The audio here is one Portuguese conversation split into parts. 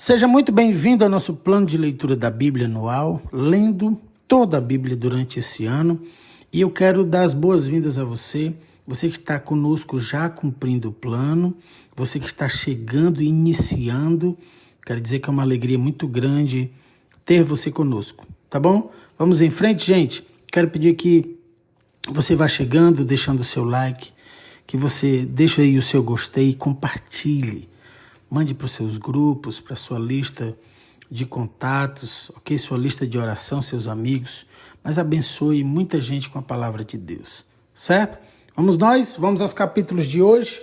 Seja muito bem-vindo ao nosso plano de leitura da Bíblia anual, lendo toda a Bíblia durante esse ano. E eu quero dar as boas-vindas a você, você que está conosco já cumprindo o plano, você que está chegando e iniciando. Quero dizer que é uma alegria muito grande ter você conosco, tá bom? Vamos em frente, gente. Quero pedir que você vá chegando, deixando o seu like, que você deixe aí o seu gostei e compartilhe. Mande para os seus grupos, para a sua lista de contatos, ok? Sua lista de oração, seus amigos. Mas abençoe muita gente com a palavra de Deus, certo? Vamos aos capítulos de hoje.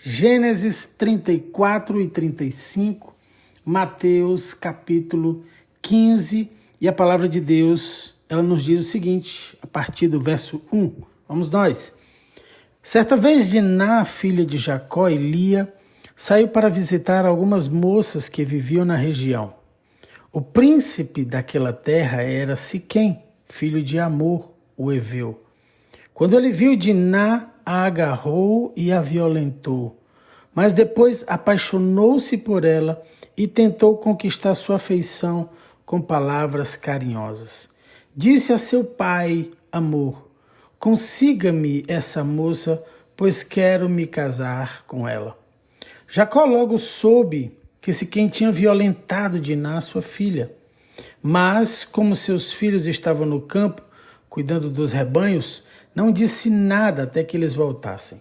Gênesis 34 e 35, Mateus capítulo 15. E a palavra de Deus, ela nos diz o seguinte, a partir do verso 1. Vamos nós. Certa vez Diná, filha de Jacó e Lia, saiu para visitar algumas moças que viviam na região. O príncipe daquela terra era Siquém, filho de Amor, o heveu. Quando ele viu Diná, a agarrou e a violentou, mas depois apaixonou-se por ela e tentou conquistar sua afeição com palavras carinhosas. Disse a seu pai, Amor, consiga-me essa moça, pois quero me casar com ela. Jacó logo soube que Siquém tinha violentado Diná, sua filha. Mas, como seus filhos estavam no campo, cuidando dos rebanhos, não disse nada até que eles voltassem.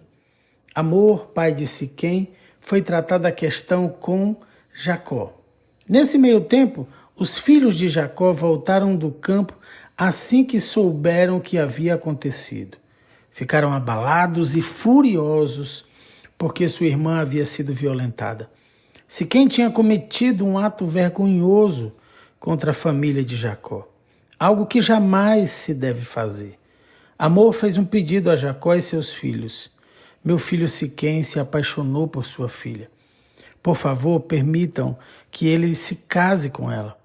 Amor, pai de Siquém, foi tratar da questão com Jacó. Nesse meio tempo, os filhos de Jacó voltaram do campo assim que souberam o que havia acontecido. Ficaram abalados e furiosos porque sua irmã havia sido violentada. Siquém tinha cometido um ato vergonhoso contra a família de Jacó, algo que jamais se deve fazer. Amor fez um pedido a Jacó e seus filhos. Meu filho Siquém se apaixonou por sua filha. Por favor, permitam que ele se case com ela.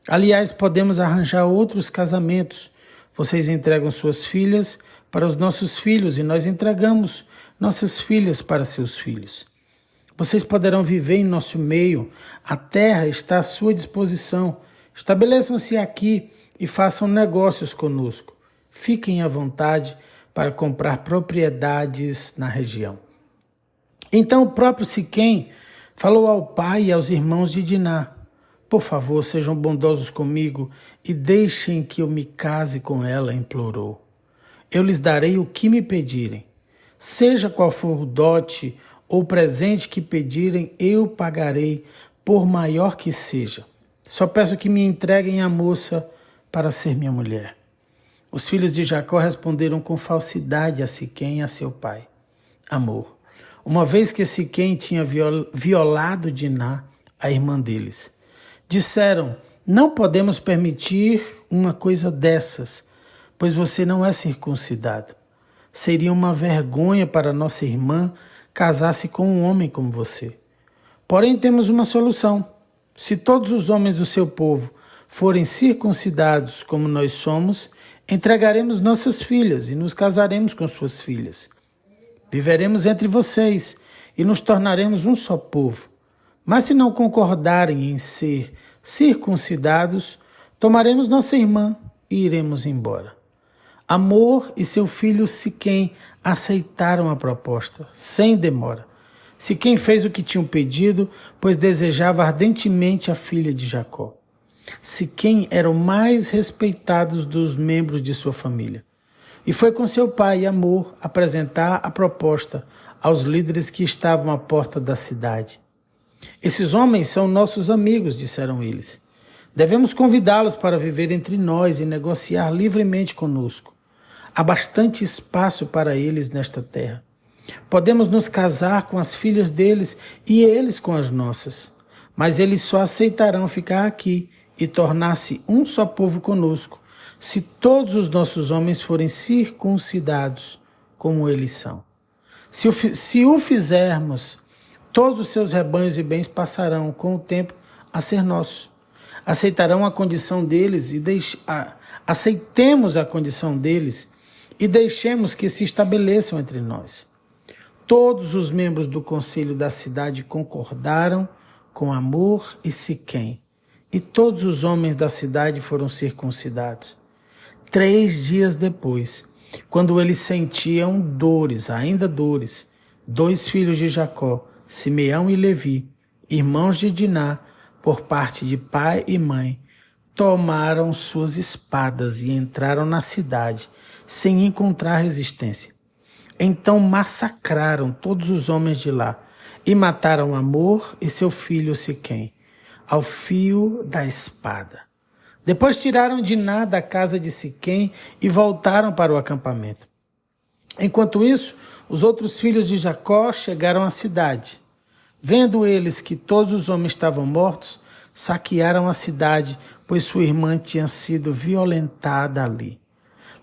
Aliás, podemos arranjar outros casamentos. Vocês entregam suas filhas para os nossos filhos e nós entregamos nossas filhas para seus filhos. Vocês poderão viver em nosso meio. A terra está à sua disposição. Estabeleçam-se aqui e façam negócios conosco. Fiquem à vontade para comprar propriedades na região. Então o próprio Siquém falou ao pai e aos irmãos de Diná. Por favor, sejam bondosos comigo e deixem que eu me case com ela, implorou. Eu lhes darei o que me pedirem. Seja qual for o dote ou presente que pedirem, eu pagarei, por maior que seja. Só peço que me entreguem a moça para ser minha mulher. Os filhos de Jacó responderam com falsidade a Siquém e a seu pai. Amor, uma vez que Siquém tinha violado Diná, a irmã deles. Disseram, não podemos permitir uma coisa dessas, pois você não é circuncidado. Seria uma vergonha para nossa irmã casar-se com um homem como você. Porém, temos uma solução. Se todos os homens do seu povo forem circuncidados como nós somos, entregaremos nossas filhas e nos casaremos com suas filhas. Viveremos entre vocês e nos tornaremos um só povo. Mas se não concordarem em ser circuncidados, tomaremos nossa irmã e iremos embora. Amor e seu filho Siquém aceitaram a proposta, sem demora. Siquém fez o que tinham pedido, pois desejava ardentemente a filha de Jacó. Siquém era o mais respeitado dos membros de sua família. E foi com seu pai, Amor, apresentar a proposta aos líderes que estavam à porta da cidade. Esses homens são nossos amigos, disseram eles. Devemos convidá-los para viver entre nós e negociar livremente conosco. Há bastante espaço para eles nesta terra. Podemos nos casar com as filhas deles e eles com as nossas. Mas eles só aceitarão ficar aqui e tornar-se um só povo conosco, se todos os nossos homens forem circuncidados como eles são. Se o fizermos, todos os seus rebanhos e bens passarão com o tempo a ser nossos. Aceitarão a condição deles e aceitemos a condição deles e deixemos que se estabeleçam entre nós. Todos os membros do conselho da cidade concordaram com Amor e Siquém, e todos os homens da cidade foram circuncidados. 3 dias depois, quando eles sentiam dores, ainda dores, 2 filhos de Jacó, Simeão e Levi, irmãos de Diná, por parte de pai e mãe, tomaram suas espadas e entraram na cidade, sem encontrar resistência. Então massacraram todos os homens de lá e mataram Amor e seu filho Siquém, ao fio da espada. Depois tiraram Diná da casa de Siquém e voltaram para o acampamento. Enquanto isso, os outros filhos de Jacó chegaram à cidade. Vendo eles que todos os homens estavam mortos, saquearam a cidade, pois sua irmã tinha sido violentada ali.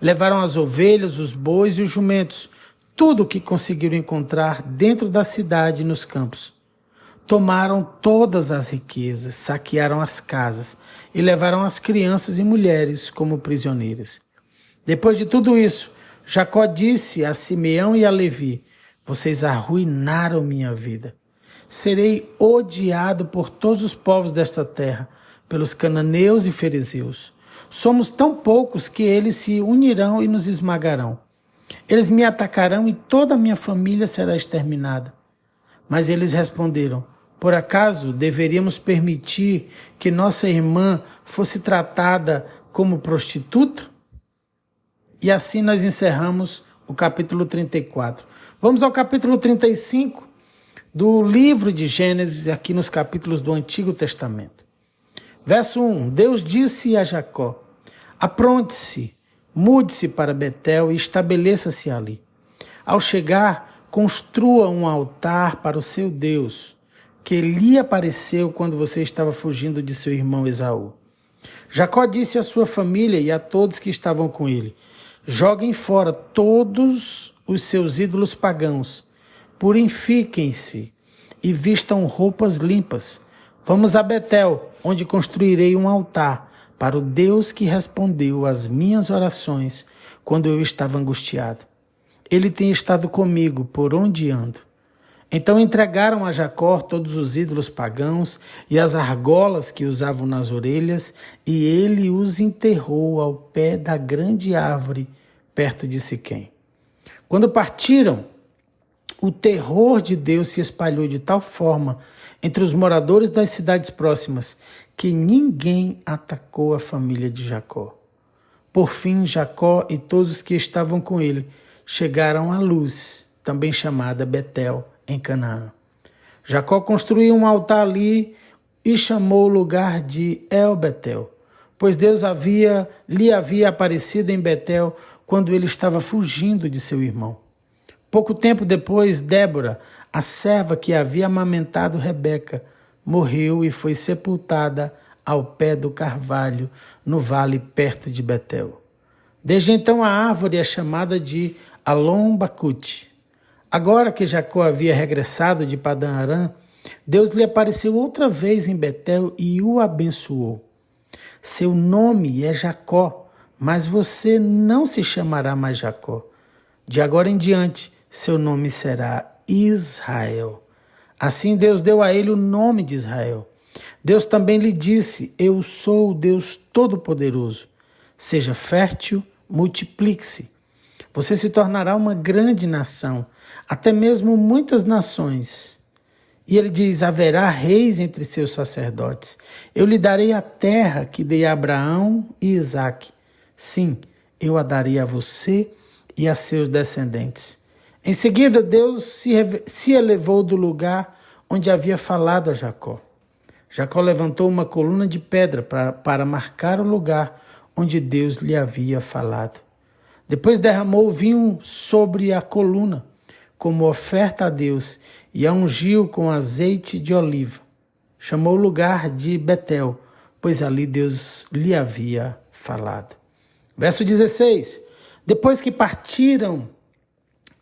Levaram as ovelhas, os bois e os jumentos, tudo o que conseguiram encontrar dentro da cidade e nos campos. Tomaram todas as riquezas, saquearam as casas e levaram as crianças e mulheres como prisioneiras. Depois de tudo isso, Jacó disse a Simeão e a Levi: vocês arruinaram minha vida. Serei odiado por todos os povos desta terra, pelos cananeus e ferezeus. Somos tão poucos que eles se unirão e nos esmagarão. Eles me atacarão e toda a minha família será exterminada. Mas eles responderam: por acaso deveríamos permitir que nossa irmã fosse tratada como prostituta? E assim nós encerramos o capítulo 34. Vamos ao capítulo 35 do livro de Gênesis, aqui nos capítulos do Antigo Testamento. Verso 1. Deus disse a Jacó: apronte-se, mude-se para Betel e estabeleça-se ali. Ao chegar, construa um altar para o seu Deus, que lhe apareceu quando você estava fugindo de seu irmão Esaú. Jacó disse à sua família e a todos que estavam com ele: joguem fora todos os seus ídolos pagãos, purifiquem-se e vistam roupas limpas. Vamos a Betel, onde construirei um altar para o Deus que respondeu às minhas orações quando eu estava angustiado. Ele tem estado comigo por onde ando. Então entregaram a Jacó todos os ídolos pagãos e as argolas que usavam nas orelhas, e ele os enterrou ao pé da grande árvore perto de Siquém. Quando partiram, o terror de Deus se espalhou de tal forma entre os moradores das cidades próximas que ninguém atacou a família de Jacó. Por fim, Jacó e todos os que estavam com ele chegaram à Luz, também chamada Betel, em Canaã. Jacó construiu um altar ali e chamou o lugar de El-Betel, pois Deus lhe havia aparecido em Betel quando ele estava fugindo de seu irmão. Pouco tempo depois, Débora, a serva que havia amamentado Rebeca, morreu e foi sepultada ao pé do carvalho, no vale perto de Betel. Desde então a árvore é chamada de Alon-Bacute. Agora que Jacó havia regressado de Padã-Arã, Deus lhe apareceu outra vez em Betel e o abençoou. Seu nome é Jacó, mas você não se chamará mais Jacó. De agora em diante, seu nome será Israel. Assim Deus deu a ele o nome de Israel. Deus também lhe disse: eu sou o Deus Todo-Poderoso. Seja fértil, multiplique-se. Você se tornará uma grande nação, até mesmo muitas nações. E ele diz: haverá reis entre seus sacerdotes. Eu lhe darei a terra que dei a Abraão e Isaque. Sim, eu a darei a você e a seus descendentes. Em seguida, Deus se elevou do lugar onde havia falado a Jacó. Jacó levantou uma coluna de pedra para marcar o lugar onde Deus lhe havia falado. Depois derramou vinho sobre a coluna, como oferta a Deus, e a ungiu com azeite de oliva. Chamou o lugar de Betel, pois ali Deus lhe havia falado. Verso 16. Depois que partiram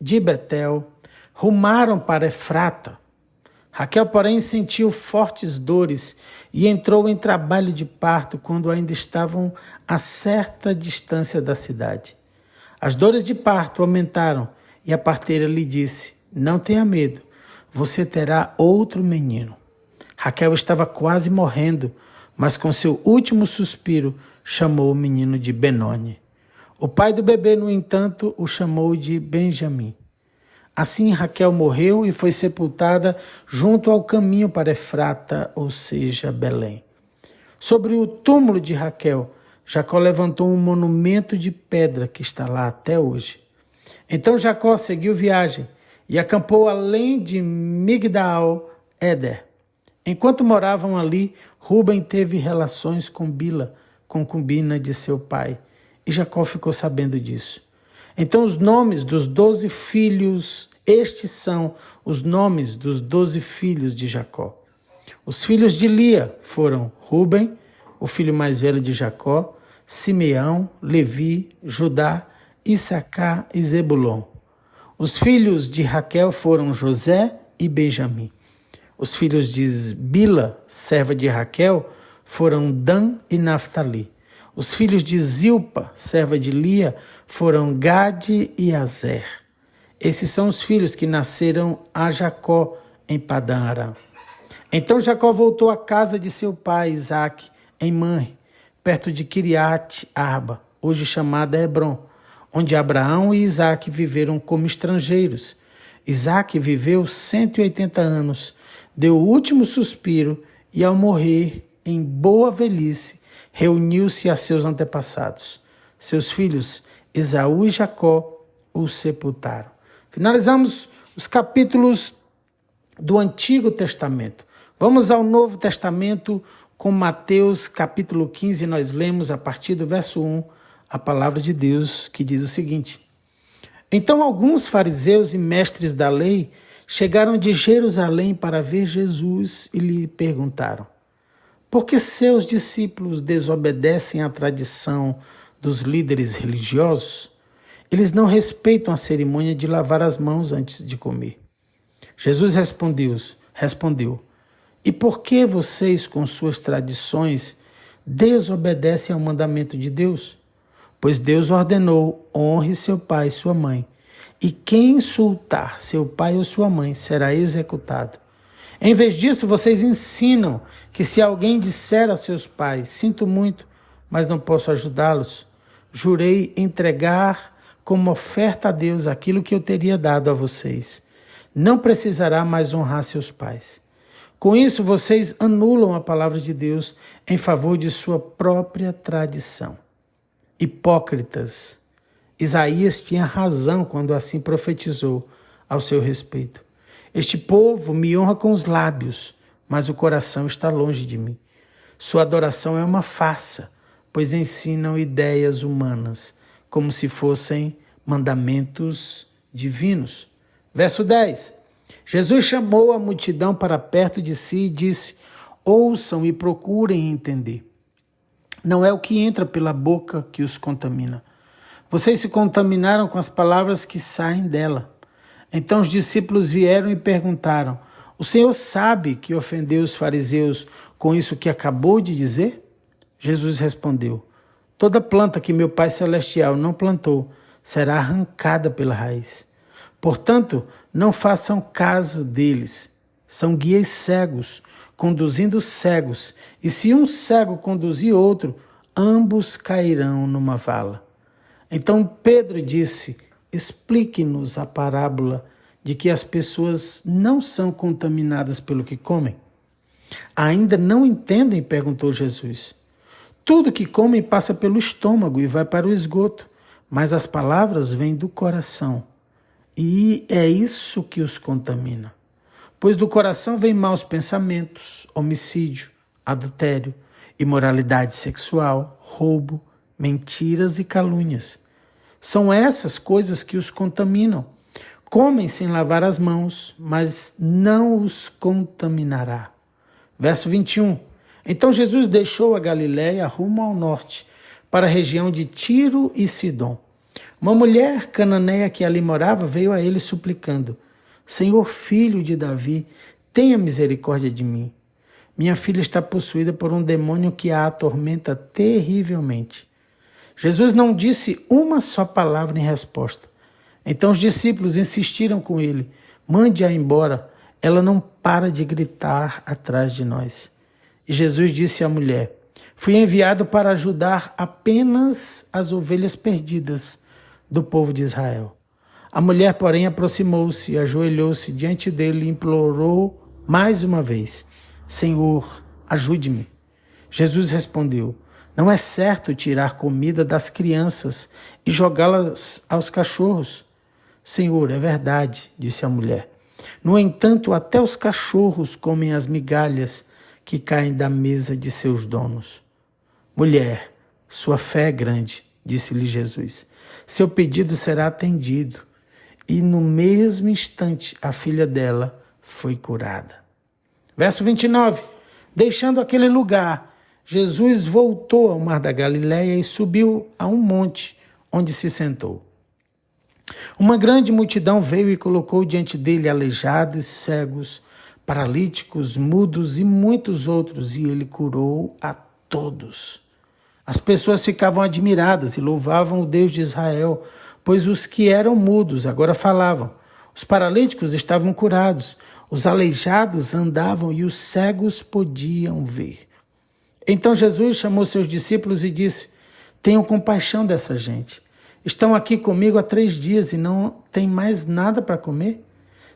de Betel, rumaram para Efrata. Raquel, porém, sentiu fortes dores e entrou em trabalho de parto quando ainda estavam a certa distância da cidade. As dores de parto aumentaram e a parteira lhe disse: não tenha medo, você terá outro menino. Raquel estava quase morrendo, mas com seu último suspiro chamou o menino de Benoni. O pai do bebê, no entanto, o chamou de Benjamim. Assim Raquel morreu e foi sepultada junto ao caminho para Efrata, ou seja, Belém. Sobre o túmulo de Raquel, Jacó levantou um monumento de pedra que está lá até hoje. Então Jacó seguiu viagem e acampou além de Migdal-Éder. Enquanto moravam ali, Rúben teve relações com Bila, concubina de seu pai, e Jacó ficou sabendo disso. Então os nomes dos 12 filhos, estes são os nomes dos 12 filhos de Jacó. Os filhos de Lia foram Rúben, o filho mais velho de Jacó, Simeão, Levi, Judá, Issacar e Zebulon. Os filhos de Raquel foram José e Benjamim. Os filhos de Bila, serva de Raquel, foram Dan e Naftali. Os filhos de Zilpa, serva de Lia, foram Gade e Azer. Esses são os filhos que nasceram a Jacó em Padã Arã. Então Jacó voltou à casa de seu pai Isaque, em Manre, perto de Kiriat Arba, hoje chamada Hebrom, onde Abraão e Isaque viveram como estrangeiros. Isaque viveu 180 anos, deu o último suspiro e, ao morrer, em boa velhice, reuniu-se a seus antepassados. Seus filhos, Esaú e Jacó, o sepultaram. Finalizamos os capítulos do Antigo Testamento. Vamos ao Novo Testamento com Mateus capítulo 15. Nós lemos a partir do verso 1 a palavra de Deus, que diz o seguinte: Então alguns fariseus e mestres da lei chegaram de Jerusalém para ver Jesus e lhe perguntaram: por que seus discípulos desobedecem à tradição dos líderes religiosos? Eles não respeitam a cerimônia de lavar as mãos antes de comer. Jesus respondeu: E por que vocês, com suas tradições, desobedecem ao mandamento de Deus? Pois Deus ordenou: honre seu pai e sua mãe, e quem insultar seu pai ou sua mãe será executado. Em vez disso, vocês ensinam que se alguém disser a seus pais: sinto muito, mas não posso ajudá-los, jurei entregar como oferta a Deus aquilo que eu teria dado a vocês. Não precisará mais honrar seus pais. Com isso, vocês anulam a palavra de Deus em favor de sua própria tradição. Hipócritas! Isaías tinha razão quando assim profetizou ao seu respeito. Este povo me honra com os lábios, mas o coração está longe de mim. Sua adoração é uma farsa, pois ensinam ideias humanas, como se fossem mandamentos divinos. Verso 10. Jesus chamou a multidão para perto de si e disse: ouçam e procurem entender. Não é o que entra pela boca que os contamina. Vocês se contaminaram com as palavras que saem dela. Então os discípulos vieram e perguntaram: o Senhor sabe que ofendeu os fariseus com isso que acabou de dizer? Jesus respondeu: toda planta que meu Pai Celestial não plantou será arrancada pela raiz. Portanto, não façam caso deles. São guias cegos, conduzindo cegos. E se um cego conduzir outro, ambos cairão numa vala. Então Pedro disse: explique-nos a parábola de que as pessoas não são contaminadas pelo que comem. Ainda não entendem? Perguntou Jesus. Tudo que comem passa pelo estômago e vai para o esgoto, mas as palavras vêm do coração. E é isso que os contamina. Pois do coração vêm maus pensamentos, homicídio, adultério, imoralidade sexual, roubo, mentiras e calúnias. São essas coisas que os contaminam. Comem sem lavar as mãos, mas não os contaminará. Verso 21. Então Jesus deixou a Galiléia rumo ao norte, para a região de Tiro e Sidom. Uma mulher cananeia que ali morava veio a ele suplicando: Senhor, filho de Davi, tenha misericórdia de mim. Minha filha está possuída por um demônio que a atormenta terrivelmente. Jesus não disse uma só palavra em resposta. Então os discípulos insistiram com ele: mande-a embora, ela não para de gritar atrás de nós. E Jesus disse à mulher: fui enviado para ajudar apenas as ovelhas perdidas do povo de Israel. A mulher, porém, aproximou-se e ajoelhou-se diante dele e implorou mais uma vez: Senhor, ajude-me. Jesus respondeu: não é certo tirar comida das crianças e jogá-las aos cachorros. Senhor, é verdade, disse a mulher. No entanto, até os cachorros comem as migalhas que caem da mesa de seus donos. Mulher, sua fé é grande, disse-lhe Jesus. Seu pedido será atendido. E no mesmo instante a filha dela foi curada. Verso 29. Deixando aquele lugar, Jesus voltou ao mar da Galileia e subiu a um monte, onde se sentou. Uma grande multidão veio e colocou diante dele aleijados, cegos, paralíticos, mudos e muitos outros, e ele curou a todos. As pessoas ficavam admiradas e louvavam o Deus de Israel, pois os que eram mudos agora falavam. Os paralíticos estavam curados, os aleijados andavam e os cegos podiam ver. Então Jesus chamou seus discípulos e disse: tenham compaixão dessa gente. Estão aqui comigo há 3 dias e não têm mais nada para comer?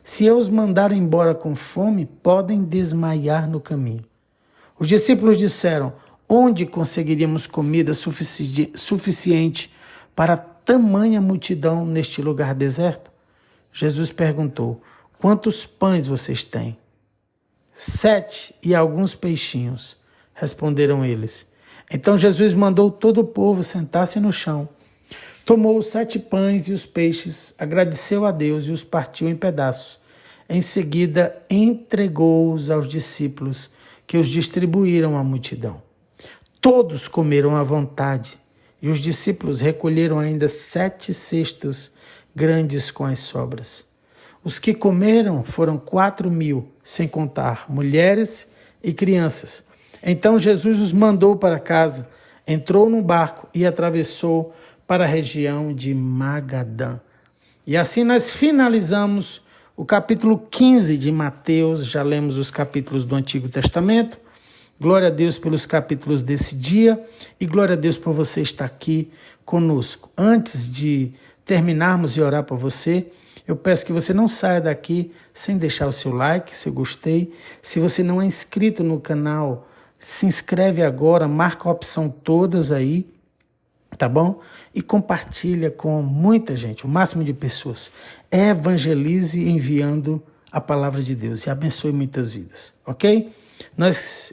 Se eu os mandar embora com fome, podem desmaiar no caminho. Os discípulos disseram: onde conseguiríamos comida suficiente para tamanha multidão neste lugar deserto? Jesus perguntou: quantos pães vocês têm? 7 e alguns peixinhos, responderam eles. Então Jesus mandou todo o povo sentar-se no chão. Tomou os 7 pães e os peixes, agradeceu a Deus e os partiu em pedaços. Em seguida, entregou-os aos discípulos, que os distribuíram à multidão. Todos comeram à vontade, e os discípulos recolheram ainda 7 cestos grandes com as sobras. Os que comeram foram 4.000, sem contar mulheres e crianças. Então Jesus os mandou para casa, entrou no barco e atravessou para a região de Magadã. E assim nós finalizamos o capítulo 15 de Mateus. Já lemos os capítulos do Antigo Testamento. Glória a Deus pelos capítulos desse dia e glória a Deus por você estar aqui conosco. Antes de terminarmos e orar por você, eu peço que você não saia daqui sem deixar o seu like, seu gostei. Se você não é inscrito no canal, se inscreve agora, marca a opção todas aí, tá bom? E compartilha com muita gente, o máximo de pessoas. Evangelize enviando a palavra de Deus e abençoe muitas vidas, ok?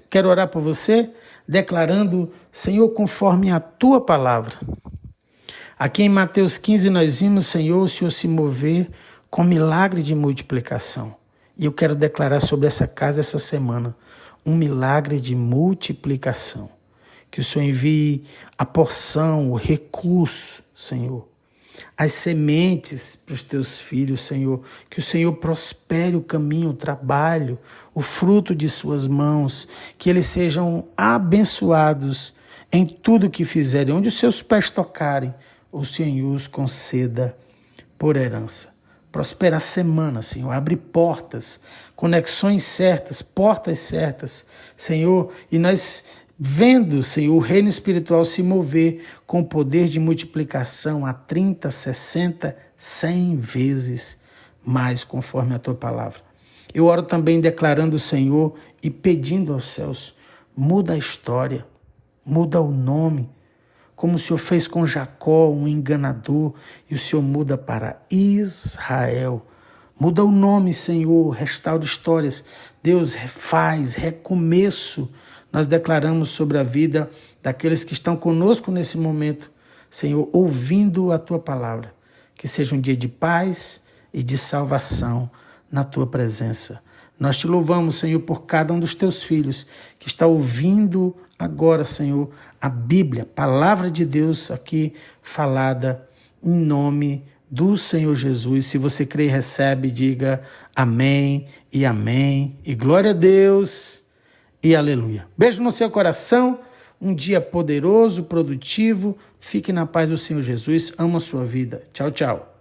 Quero orar por você, declarando: Senhor, conforme a tua palavra. Aqui em Mateus 15 nós vimos, Senhor, o Senhor se mover com milagre de multiplicação. E eu quero declarar sobre essa casa essa semana um milagre de multiplicação. Que o Senhor envie a porção, o recurso, Senhor, as sementes para os teus filhos, Senhor. Que o Senhor prospere o caminho, o trabalho, o fruto de suas mãos. Que eles sejam abençoados em tudo que fizerem. Onde os seus pés tocarem, o Senhor os conceda por herança. Prospera a semana, Senhor. Abre portas, conexões certas, portas certas, Senhor. E nós vendo, Senhor, o reino espiritual se mover com poder de multiplicação a 30, 60, 100 vezes mais, conforme a tua palavra. Eu oro também declarando, Senhor, e pedindo aos céus: muda a história, muda o nome, como o Senhor fez com Jacó, um enganador, e o Senhor muda para Israel. Muda o nome, Senhor, restaura histórias. Deus, refaz, recomeço. Nós declaramos sobre a vida daqueles que estão conosco nesse momento, Senhor, ouvindo a tua palavra. Que seja um dia de paz e de salvação na tua presença. Nós te louvamos, Senhor, por cada um dos teus filhos que está ouvindo agora, Senhor, a Bíblia, a palavra de Deus aqui falada em nome do Senhor Jesus. Se você crê e recebe, diga amém e glória a Deus e aleluia. Beijo no seu coração, um dia poderoso, produtivo. Fique na paz do Senhor Jesus. Amo a sua vida. Tchau, tchau.